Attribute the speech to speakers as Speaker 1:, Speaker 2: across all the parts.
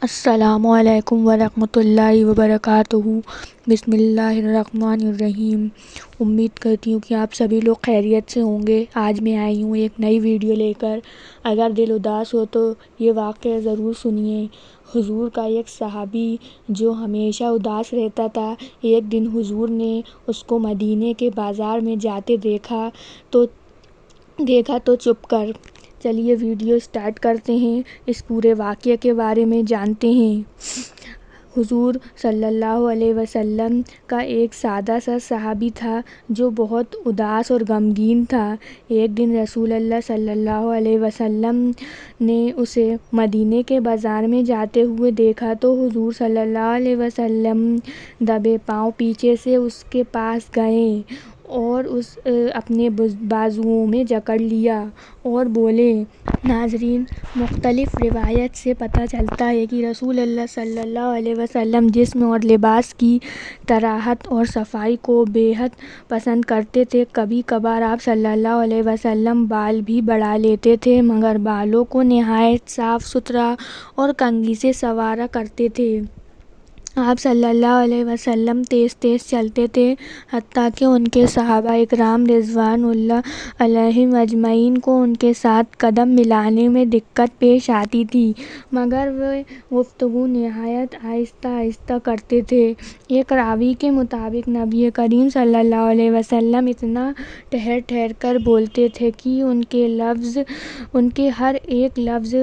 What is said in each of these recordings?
Speaker 1: السلام علیکم ورحمۃ اللہ وبرکاتہ۔ بسم اللہ الرحمن الرحیم۔ امید کرتی ہوں کہ آپ سبھی لوگ خیریت سے ہوں گے۔ آج میں آئی ہوں ایک نئی ویڈیو لے کر۔ اگر دل اداس ہو تو یہ واقعہ ضرور سنیے۔ حضور کا ایک صحابی جو ہمیشہ اداس رہتا تھا، ایک دن حضور نے اس کو مدینے کے بازار میں جاتے دیکھا تو چپ کر۔ چلیے ویڈیو سٹارٹ کرتے ہیں، اس پورے واقعے کے بارے میں جانتے ہیں۔ حضور صلی اللہ علیہ وسلم کا ایک سادہ سا صحابی تھا جو بہت اداس اور غمگین تھا۔ ایک دن رسول اللہ صلی اللہ علیہ وسلم نے اسے مدینے کے بازار میں جاتے ہوئے دیکھا تو حضور صلی اللہ علیہ وسلم دبے پاؤں پیچھے سے اس کے پاس گئے اور اپنے بازوؤں میں جکڑ لیا اور بولے۔ ناظرین، مختلف روایات سے پتہ چلتا ہے کہ رسول اللہ صلی اللہ علیہ وسلم جسم اور لباس کی طہارت اور صفائی کو بے حد پسند کرتے تھے۔ کبھی کبھار آپ صلی اللہ علیہ وسلم بال بھی بڑھا لیتے تھے، مگر بالوں کو نہایت صاف ستھرا اور کنگھی سے سنوارا کرتے تھے۔ آپ صلی اللہ علیہ وسلم تیز تیز چلتے تھے، حتیٰ کہ ان کے صحابہ اکرام رضوان اللہ علیہم اجمعین کو ان کے ساتھ قدم ملانے میں دقت پیش آتی تھی، مگر وہ گفتگو نہایت آہستہ آہستہ کرتے تھے۔ ایک راوی کے مطابق نبی کریم صلی اللہ علیہ وسلم اتنا ٹھہر ٹھہر کر بولتے تھے کہ ان کے ہر ایک لفظ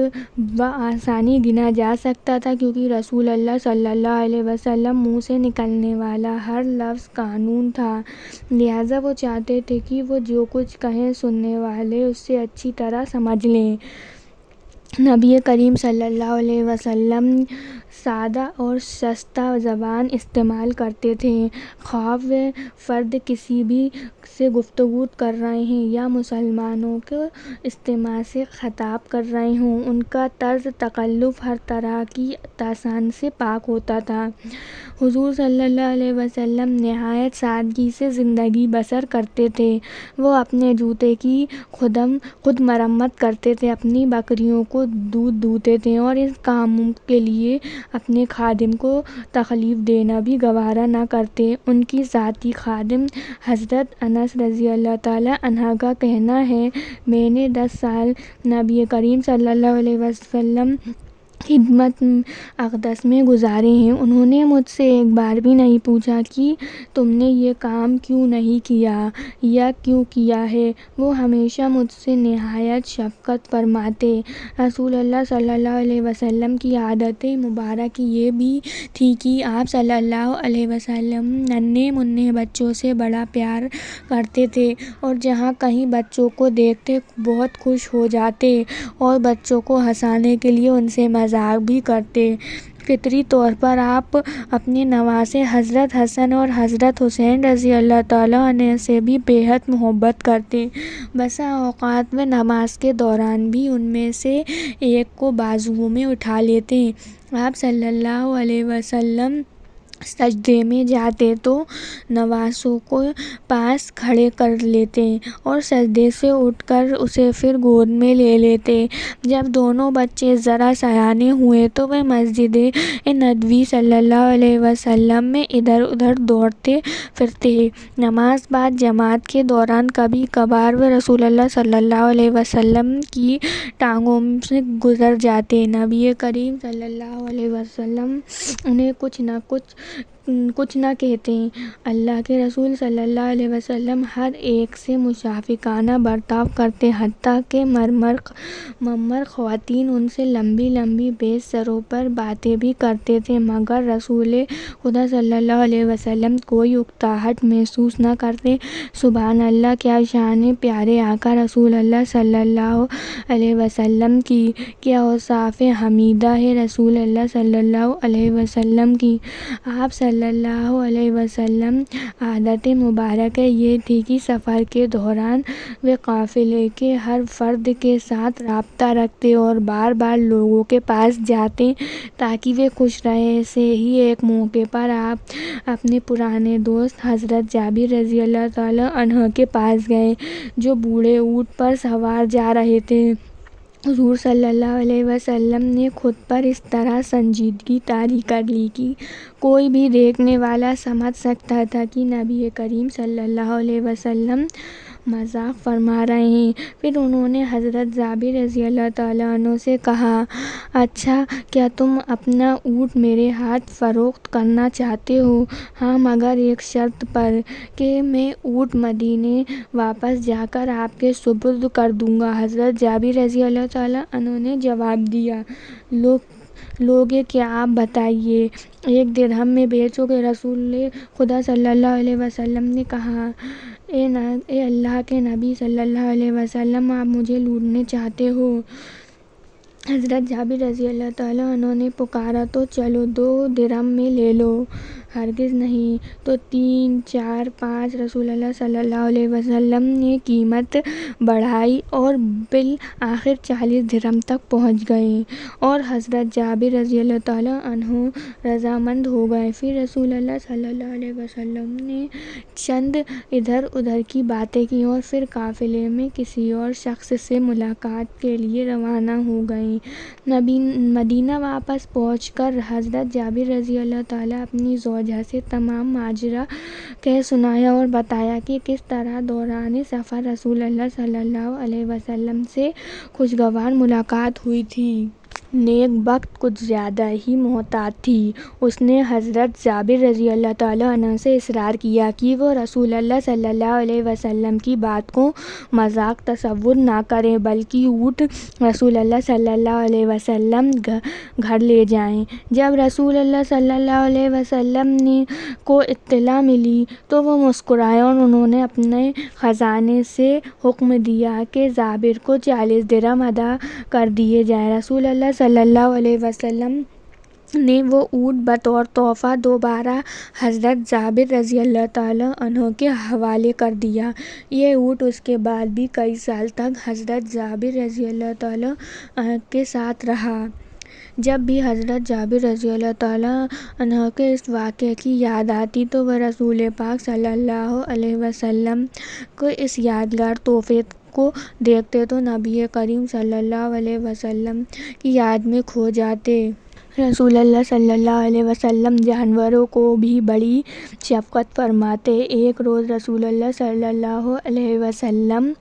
Speaker 1: بآسانی گنا جا سکتا تھا، کیونکہ رسول اللہ صلی اللہ علیہ وسلم منہ سے نکلنے والا ہر لفظ قانون تھا، لہٰذا وہ چاہتے تھے کہ وہ جو کچھ کہیں سننے والے اسے اچھی طرح سمجھ لیں۔ نبی کریم صلی اللہ علیہ وسلم سادہ اور شائستہ زبان استعمال کرتے تھے، خواہ وہ فرد کسی بھی سے گفتگو کر رہے ہیں یا مسلمانوں کو اجتماع سے خطاب کر رہے ہوں۔ ان کا طرز تکلف ہر طرح کی توہین سے پاک ہوتا تھا۔ حضور صلی اللہ علیہ وسلم نہایت سادگی سے زندگی بسر کرتے تھے۔ وہ اپنے جوتے کی خود مرمت کرتے تھے، اپنی بکریوں کو دودھ دوہتے تھے اور اس کام کے لیے اپنے خادم کو تکلیف دینا بھی گوارا نہ کرتے۔ ان کی ذاتی خادم حضرت انس رضی اللہ تعالیٰ عنہ کا کہنا ہے، میں نے 10 سال نبی کریم صلی اللہ علیہ وسلم خدمت اقدس میں گزارے ہیں۔ انہوں نے مجھ سے ایک بار بھی نہیں پوچھا کہ تم نے یہ کام کیوں نہیں کیا یا کیوں کیا ہے۔ وہ ہمیشہ مجھ سے نہایت شفقت فرماتے۔ رسول اللہ صلی اللہ علیہ وسلم کی عادت مبارکہ یہ بھی تھی کہ آپ صلی اللہ علیہ وسلم ننھے منھے بچوں سے بڑا پیار کرتے تھے اور جہاں کہیں بچوں کو دیکھتے بہت خوش ہو جاتے اور بچوں کو ہنسانے کے لیے ان سے مذاق بھی کرتے۔ فطری طور پر آپ اپنے نواسے حضرت حسن اور حضرت حسین رضی اللہ تعالیٰ عنہ سے بھی بے حد محبت کرتے۔ بسا اوقات وہ نماز کے دوران بھی ان میں سے ایک کو بازوؤں میں اٹھا لیتے۔ آپ صلی اللہ علیہ وسلم سجدے میں جاتے تو نواسوں کو پاس کھڑے کر لیتے اور سجدے سے اٹھ کر اسے پھر گود میں لے لیتے۔ جب دونوں بچے ذرا سیانے ہوئے تو وہ مسجد نبوی صلی اللہ علیہ وسلم میں ادھر ادھر دوڑتے پھرتے۔ نماز بعد جماعت کے دوران کبھی کبھار وہ رسول اللہ صلی اللہ علیہ وسلم کی ٹانگوں سے گزر جاتے۔ نبی کریم صلی اللہ علیہ وسلم انہیں کچھ نہ کہتے۔ اللہ کے رسول صلی اللہ علیہ وسلم ہر ایک سے مشفقانہ برتاؤ کرتے، حتیٰ کہ معمر خواتین ان سے لمبی لمبی بے سروں پر باتیں بھی کرتے تھے، مگر رسول خدا صلی اللہ علیہ وسلم کوئی اکتاہٹ محسوس نہ کرتے۔ سبحان اللہ، کیا شان ہے پیارے آقا رسول اللہ صلی اللہ علیہ وسلم کی، کیا اوصاف حمیدہ ہے رسول اللہ صلی اللہ علیہ وسلم کی۔ آپ صلی اللہ علیہ وسلم عادت مبارکہ یہ تھی کہ سفر کے دوران وہ قافلے کے ہر فرد کے ساتھ رابطہ رکھتے اور بار بار لوگوں کے پاس جاتے تاکہ وہ خوش رہیں۔ ایسے ہی ایک موقع پر آپ اپنے پرانے دوست حضرت جابر رضی اللہ تعالیٰ عنہ کے پاس گئے، جو بوڑھے اونٹ پر سوار جا رہے تھے۔ حضور صلی اللہ علیہ وسلم نے خود پر اس طرح سنجیدگی طاری کر لی کہ کوئی بھی دیکھنے والا سمجھ سکتا تھا کہ نبی کریم صلی اللہ علیہ وسلم مذاق فرما رہے ہیں۔ پھر انہوں نے حضرت جابر رضی اللہ تعالیٰ عنہ سے کہا، اچھا کیا تم اپنا اونٹ میرے ہاتھ فروخت کرنا چاہتے ہو؟ ہاں، مگر ایک شرط پر کہ میں اونٹ مدینے واپس جا کر آپ کے سپرد کر دوں گا۔ حضرت جابر رضی اللہ تعالیٰ عنہ نے جواب دیا، لوگے کیا آپ بتائیے، 1 درہم میں بیچو گے؟ رسول خدا صلی اللہ علیہ وسلم نے کہا، اے اللہ کے نبی صلی اللہ علیہ وسلم، آپ مجھے لوٹنا چاہتے ہو؟ حضرت جابر رضی اللہ تعالیٰ عنہ نے پکارا، تو چلو 2 درہم میں لے لو۔ ہرگز نہیں، تو 3، 4، 5۔ رسول اللہ صلی اللہ علیہ وسلم نے قیمت بڑھائی اور بالآخر 40 درہم تک پہنچ گئے اور حضرت جابر رضی اللہ تعالیٰ عنہ رضامند ہو گئے۔ پھر رسول اللہ صلی اللہ علیہ وسلم نے چند ادھر ادھر کی باتیں کی اور پھر قافلے میں کسی اور شخص سے ملاقات کے لیے روانہ ہو گئے۔ مدینہ واپس پہنچ کر حضرت جابر رضی اللہ تعالیٰ اپنی زوجہ سے تمام ماجرا کہہ سنایا اور بتایا کہ کس طرح دوران سفر رسول اللہ صلی اللہ علیہ وسلم سے خوشگوار ملاقات ہوئی تھی۔ نیک بخت کچھ زیادہ ہی محتاط تھی۔ اس نے حضرت جابر رضی اللہ تعالیٰ عنہ سے اصرار کیا کہ وہ رسول اللہ صلی اللہ علیہ وسلم کی بات کو مذاق تصور نہ کریں بلکہ اونٹ رسول اللہ صلی اللہ علیہ وسلم گھر لے جائیں۔ جب رسول اللہ صلی اللہ علیہ وسلم کو اطلاع ملی تو وہ مسکرائے اور انہوں نے اپنے خزانے سے حکم دیا کہ جابر کو 40 درہم ادا کر دیے جائیں۔ رسول اللہ صلی اللہ علیہ وسلم نے وہ اونٹ بطور تحفہ دوبارہ حضرت جابر رضی اللہ تعالیٰ عنہ کے حوالے کر دیا۔ یہ اونٹ اس کے بعد بھی کئی سال تک حضرت جابر رضی اللہ تعالیٰ کے ساتھ رہا۔ جب بھی حضرت جابر رضی اللہ تعالیٰ عنہ کے اس واقعے کی یاد آتی تو وہ رسول پاک صلی اللہ علیہ وسلم کو اس یادگار تحفے کو دیکھتے تو نبی کریم صلی اللہ علیہ وسلم کی یاد میں کھو جاتے۔ رسول اللہ صلی اللہ علیہ وسلم جانوروں کو بھی بڑی شفقت فرماتے۔ ایک روز رسول اللہ صلی اللہ علیہ وسلم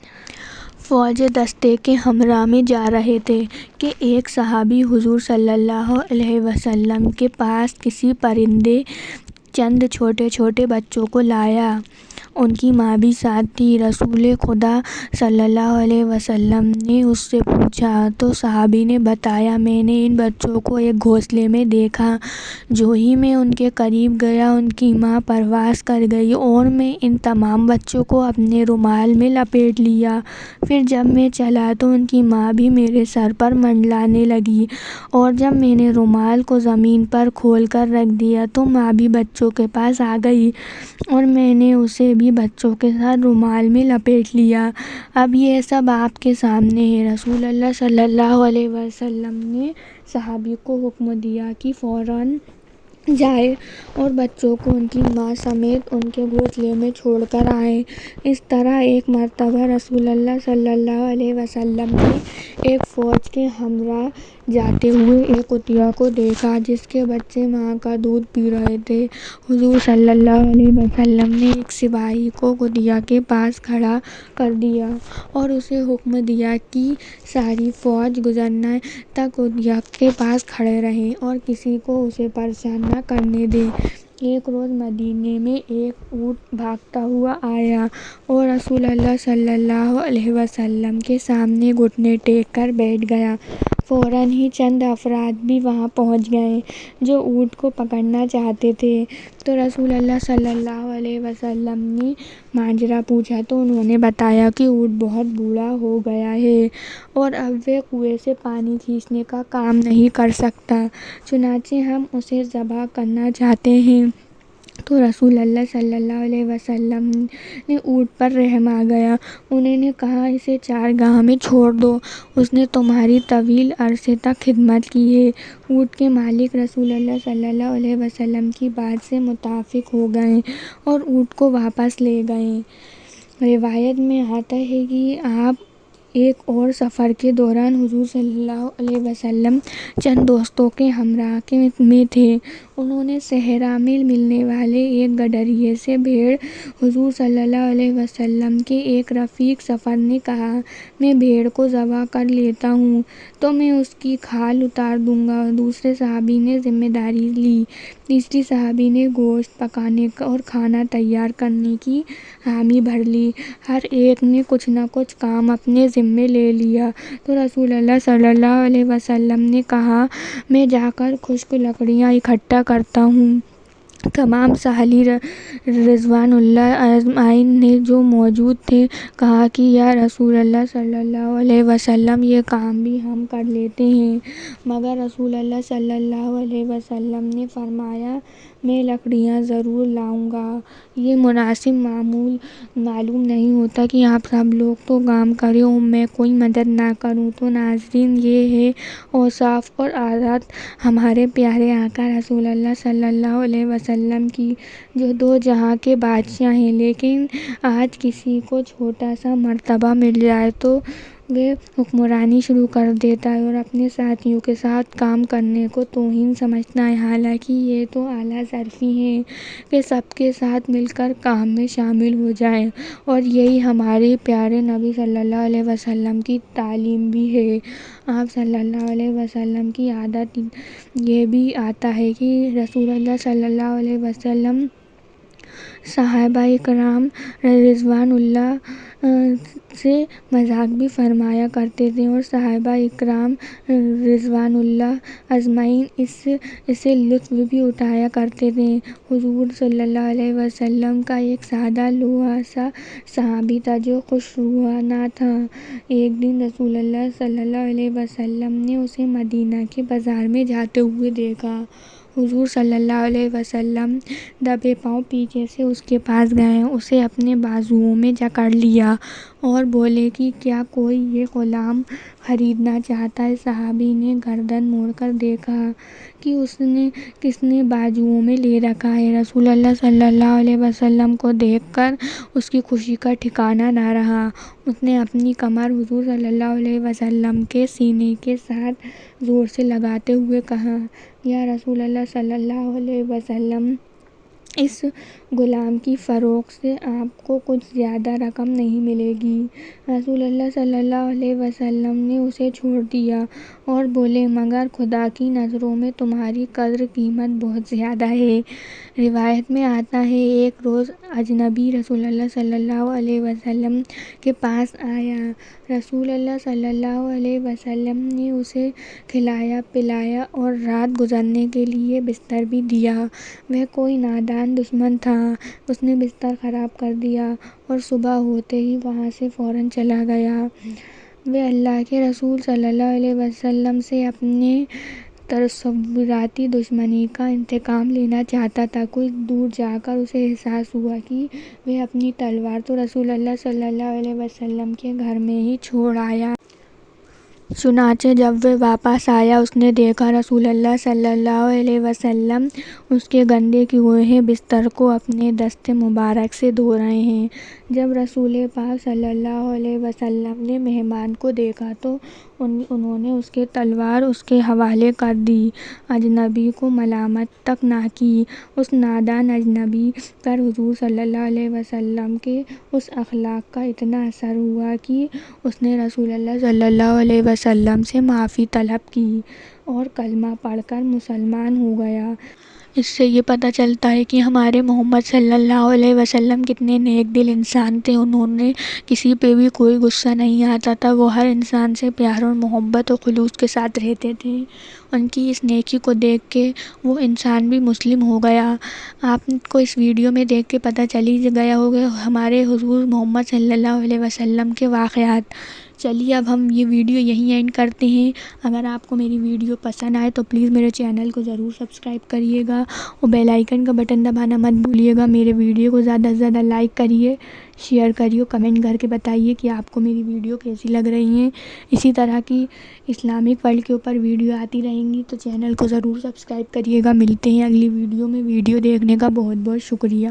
Speaker 1: فوج دستے کے ہمراہ میں جا رہے تھے کہ ایک صحابی حضور صلی اللہ علیہ وسلم کے پاس کسی پرندے چند چھوٹے چھوٹے بچوں کو لایا۔ ان کی ماں بھی ساتھ تھی۔ رسول خدا صلی اللہ علیہ وسلم نے اس سے پوچھا تو صحابی نے بتایا، میں نے ان بچوں کو ایک گھونسلے میں دیکھا۔ جو ہی میں ان کے قریب گیا ان کی ماں پرواز کر گئی اور میں ان تمام بچوں کو اپنے رومال میں لپیٹ لیا۔ پھر جب میں چلا تو ان کی ماں بھی میرے سر پر منڈلانے لگی اور جب میں نے رومال کو زمین پر کھول کر رکھ دیا تو ماں بھی بچوں کے پاس آ گئی اور میں نے اسے بھی بچوں کے ساتھ رومال میں لپیٹ لیا۔ اب یہ سب آپ کے سامنے ہے۔ رسول اللہ صلی اللہ علیہ وسلم نے صحابی کو حکم دیا کہ فوراً جائے اور بچوں کو ان کی ماں سمیت ان کے گھونسلے میں چھوڑ کر آئے۔ اس طرح ایک مرتبہ رسول اللہ صلی اللہ علیہ وسلم نے ایک فوج کے ہمراہ جاتے ہوئے ایک قطیع کو دیکھا جس کے بچے ماں کا دودھ پی رہے تھے۔ حضور صلی اللہ علیہ وسلم نے ایک سپاہی کو قطیع کے پاس کھڑا کر دیا اور اسے حکم دیا کہ ساری فوج گزرنے تک قطیع کے پاس کھڑے رہیں اور کسی کو اسے پریشان نہ کرنے دیں۔ ایک روز مدینے میں ایک اونٹ بھاگتا ہوا آیا اور رسول اللہ صلی اللہ علیہ وسلم کے سامنے گھٹنے ٹیک کر بیٹھ گیا۔ فوراً ہی چند افراد بھی وہاں پہنچ گئے جو اونٹ کو پکڑنا چاہتے تھے۔ تو رسول اللہ صلی اللہ علیہ وسلم نے ماجرا پوچھا تو انہوں نے بتایا کہ اونٹ بہت بوڑھا ہو گیا ہے اور اب وہ کنویں سے پانی کھینچنے کا کام نہیں کر سکتا، چنانچہ ہم اسے ذبح کرنا چاہتے ہیں۔ تو رسول اللہ صلی اللہ علیہ وسلم نے اونٹ پر رحم آ گیا۔ انہوں نے کہا، اسے چارگاہ میں چھوڑ دو، اس نے تمہاری طویل عرصے تک خدمت کی ہے۔ اونٹ کے مالک رسول اللہ صلی اللہ علیہ وسلم کی بات سے متفق ہو گئے اور اونٹ کو واپس لے گئے۔ روایت میں آتا ہے کہ آپ ایک اور سفر کے دوران حضور صلی اللہ علیہ وسلم چند دوستوں کے ہمراہ میں تھے۔ انہوں نے صحرا میں ملنے والے ایک گڈریے سے بھیڑ حضور صلی اللہ علیہ وسلم کے ایک رفیق سفر نے کہا، میں بھیڑ کو ذبح کر لیتا ہوں تو میں اس کی کھال اتار دوں گا۔ دوسرے صحابی نے ذمہ داری لی۔ تیسری صحابی نے گوشت پکانے اور کھانا تیار کرنے کی حامی بھر لی۔ ہر ایک نے کچھ نہ کچھ کام اپنے ذمے لے لیا تو رسول اللہ صلی اللہ علیہ وسلم نے کہا، میں جا کر خشک لکڑیاں اکٹھا کرتا ہوں۔ تمام صحابی رضوان اللہ اجمعین نے جو موجود تھے کہا کہ یا رسول اللہ صلی اللہ علیہ وسلم یہ کام بھی ہم کر لیتے ہیں، مگر رسول اللہ صلی اللہ علیہ وسلم نے فرمایا، میں لکڑیاں ضرور لاؤں گا۔ یہ مناسب معلوم نہیں ہوتا کہ آپ سب لوگ تو کام کریں اور میں کوئی مدد نہ کروں۔ تو ناظرین، یہ ہے اوصاف اور عادات ہمارے پیارے آقا رسول اللہ صلی اللہ علیہ وسلم کی، جو دو جہاں کے بادشاہ ہیں، لیکن آج کسی کو چھوٹا سا مرتبہ مل جائے تو وہ حکمرانی شروع کر دیتا ہے اور اپنے ساتھیوں کے ساتھ کام کرنے کو توہین سمجھتا ہے، حالانکہ یہ تو اعلیٰ ظرفی ہے کہ سب کے ساتھ مل کر کام میں شامل ہو جائیں، اور یہی ہمارے پیارے نبی صلی اللہ علیہ وسلم کی تعلیم بھی ہے۔ آپ صلی اللہ علیہ وسلم کی عادت یہ بھی آتا ہے کہ رسول اللہ صلی اللہ علیہ وسلم صحابہ کرام رضوان اللہ سے مذاق بھی فرمایا کرتے تھے اور صحابہ کرام رضوان اللہ اجمعین اسے لطف بھی اٹھایا کرتے تھے۔ حضور صلی اللہ علیہ وسلم کا ایک سادہ لوحہ سا صحابی تھا جو خوش روحانہ تھا۔ ایک دن رسول اللہ صلی اللہ علیہ وسلم نے اسے مدینہ کے بازار میں جاتے ہوئے دیکھا۔ حضور صلی اللہ علیہ وسلم دبے پاؤں پیچھے سے اس کے پاس گئے، اسے اپنے بازوؤں میں جکڑ لیا اور بولے کہ کیا کوئی یہ غلام خریدنا چاہتا ہے؟ صحابی نے گردن موڑ کر دیکھا کہ کس نے بازوؤں میں لے رکھا ہے۔ رسول اللہ صلی اللہ علیہ وسلم کو دیکھ کر اس کی خوشی کا ٹھکانہ نہ رہا۔ اس نے اپنی کمر حضور صلی اللہ علیہ وسلم کے سینے کے ساتھ زور سے لگاتے ہوئے کہا، یا رسول اللہ صلی اللہ علیہ وسلم، اس غلام کی فروخت سے آپ کو کچھ زیادہ رقم نہیں ملے گی۔ رسول اللہ صلی اللہ علیہ وسلم نے اسے چھوڑ دیا اور بولے، مگر خدا کی نظروں میں تمہاری قدر قیمت بہت زیادہ ہے۔ روایت میں آتا ہے، ایک روز اجنبی رسول اللہ صلی اللہ علیہ وسلم کے پاس آیا۔ رسول اللہ صلی اللہ علیہ وسلم نے اسے کھلایا پلایا اور رات گزارنے کے لیے بستر بھی دیا۔ وہ کوئی نادان دشمن تھا، اس نے بستر خراب کر دیا اور صبح ہوتے ہی وہاں سے فوراً چلا گیا۔ وہ اللہ کے رسول صلی اللہ علیہ وسلم سے اپنے تصوراتی دشمنی کا انتقام لینا چاہتا تھا۔ کچھ دور جا کر اسے احساس ہوا کہ وہ اپنی تلوار تو رسول اللہ صلی اللہ علیہ وسلم کے گھر میں ہی چھوڑ آیا۔ چنانچہ جب وہ واپس آیا، اس نے دیکھا رسول اللہ صلی اللہ علیہ وسلم اس کے گندے کیے ہوئے بستر کو اپنے دست مبارک سے دھو رہے ہیں۔ جب رسول پاک صلی اللہ علیہ وسلم نے مہمان کو دیکھا تو انہوں نے اس کی تلوار اس کے حوالے کر دی، اجنبی کو ملامت تک نہ کی۔ اس نادان اجنبی پر حضور صلی اللہ علیہ وسلم کے اس اخلاق کا اتنا اثر ہوا کہ اس نے رسول اللہ صلی اللہ علیہ وسلم سے معافی طلب کی اور کلمہ پڑھ کر مسلمان ہو گیا۔ اس سے یہ پتہ چلتا ہے کہ ہمارے محمد صلی اللہ علیہ وسلم کتنے نیک دل انسان تھے۔ انہوں نے کسی پہ بھی کوئی غصہ نہیں آتا تھا، وہ ہر انسان سے پیار اور محبت اور خلوص کے ساتھ رہتے تھے۔ ان کی اس نیکی کو دیکھ کے وہ انسان بھی مسلم ہو گیا۔ آپ کو اس ویڈیو میں دیکھ کے پتہ چل ہی گیا ہوگا ہمارے حضور محمد صلی اللہ علیہ وسلم کے واقعات۔ چلیے اب ہم یہ ویڈیو یہیں اینڈ کرتے ہیں۔ اگر آپ کو میری ویڈیو پسند آئے تو پلیز میرے چینل کو ضرور سبسکرائب کریے گا اور بیل آئیکن کا بٹن دبانا مت بھولیے گا۔ میرے ویڈیو کو زیادہ سے زیادہ لائک کریے، شیئر کریے، کمنٹ کر کے بتائیے کہ آپ کو میری ویڈیو کیسی لگ رہی ہیں۔ اسی طرح کی اسلامک ورلڈ کے اوپر ویڈیو آتی رہیں گی تو چینل کو ضرور سبسکرائب کریے گا۔ ملتے ہیں اگلی ویڈیو میں۔ ویڈیو دیکھنے کا بہت بہت شکریہ۔